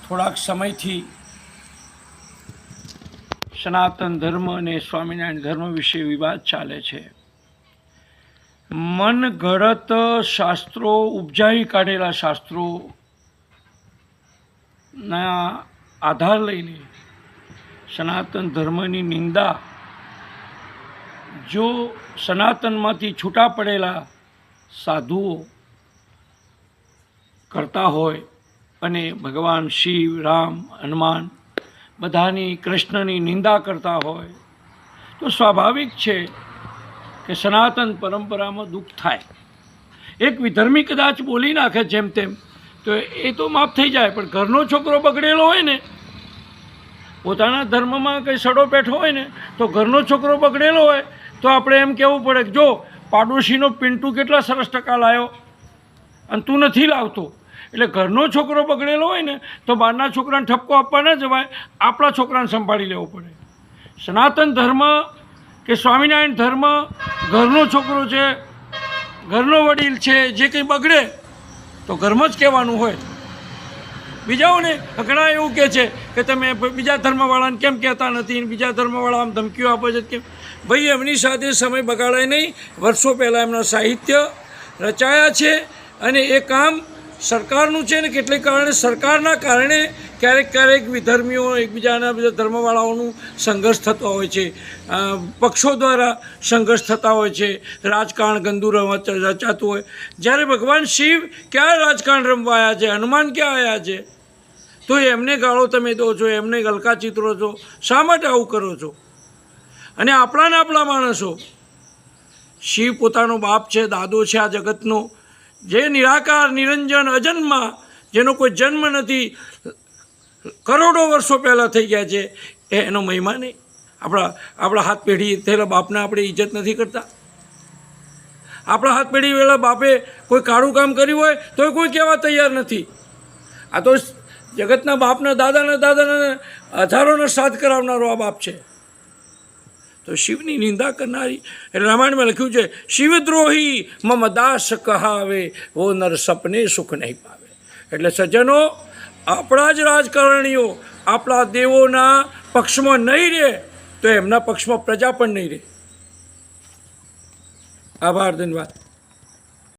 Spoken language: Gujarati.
થોડાક સમયથી સનાતન ધર્મ અને સ્વામિનારાયણ ધર્મ વિશે વિવાદ ચાલે છે. મન ઘડત શાસ્ત્રો, ઉપજાવી કાઢેલા શાસ્ત્રોના આધાર લઈને સનાતન ધર્મની નિંદા જો સનાતનમાંથી છૂટા પડેલા સાધુઓ કરતા હોય અને ભગવાન શિવ, રામ, હનુમાન બધાની, કૃષ્ણની નિંદા કરતા હોય તો સ્વાભાવિક છે કે સનાતન પરંપરામાં દુઃખ થાય. એક વિધર્મી કદાચ બોલી નાખે જેમ તેમ તો એ તો માફ થઈ જાય, પણ ઘરનો છોકરો બગડેલો હોય ને, પોતાના ધર્મમાં કંઈ સડો પેઠો હોય ને, તો ઘરનો છોકરો બગડેલો હોય તો આપણે એમ કહેવું પડે કે જો પાડોશીનો પિન્ટુ કેટલા સરસ ટકા લાવ્યો અને તું નથી લાવતો. એટલે ઘરનો છોકરો બગડેલો હોય ને તો બહારના છોકરાને ઠપકો આપવા ન જવાય, આપણા છોકરાને સંભાળી લેવો પડે. સનાતન ધર્મ કે સ્વામિનારાયણ ધર્મ ઘરનો છોકરો છે, ઘરનો વડીલ છે, જે કંઈ બગડે તો ઘરમાં જ કહેવાનું હોય. બીજાઓને ઘણા એવું કહે છે કે તમે બીજા ધર્મવાળાને કેમ કહેતા નથી, બીજા ધર્મવાળા આમ ધમકીઓ આપે છે કેમ. ભાઈ, એમની સાથે સમય બગાડાય નહીં. વર્ષો પહેલાં એમના સાહિત્ય રચાયા છે અને એ કામ સરકારનું છે ને કેટલીક કારણે સરકારના કારણે ક્યારેક ક્યારેક વિધર્મીઓ એકબીજાના બધા ધર્મવાળાઓનું સંઘર્ષ થતો હોય છે, પક્ષો દ્વારા સંઘર્ષ થતા હોય છે, રાજકારણ ગંદુ રચાતું હોય. જ્યારે ભગવાન શિવ ક્યાં રાજકારણ રમવા આવ્યા છે, હનુમાન ક્યાં આવ્યા છે, તો એમને ગાળો તમે દો છો, એમને ગલકા ચિત્રો છો, શા માટે આવું કરો છો? અને આપણા માણસો, શિવ પોતાનો બાપ છે, દાદો છે આ જગતનો, જે નિરાકાર, નિરંજન, અજન્મા, જેનો કોઈ જન્મ નથી, કરોડો વર્ષો પહેલાં થઈ ગયા છે, એનો મહિમા નહીં. આપણા હાથ પેઢી થયેલા બાપને આપણે ઇજ્જત નથી કરતા. આપણા હાથ પેઢી પહેલાં બાપે કોઈ કાળું કામ કર્યું હોય તો કોઈ કહેવા તૈયાર નથી. આ તો જગતના બાપના દાદાના હજારોના શ્રાદ્ધ કરાવનારો આ બાપ છે. તો શિવની નિંદા કરનારી, એટલે રામાયણમાં લખ્યું છે, શિવદ્રોહી મમ દાસ કહાવે, વો નર સપને સુખ નહીં પાવે. એટલે સજ્જનો, આપણા જ રાજકારણીઓ આપણા દેવોના પક્ષમાં નહીં રહે તો એમના પક્ષમાં પ્રજા પણ નહીં રહે. આભાર, ધન્યવાદ.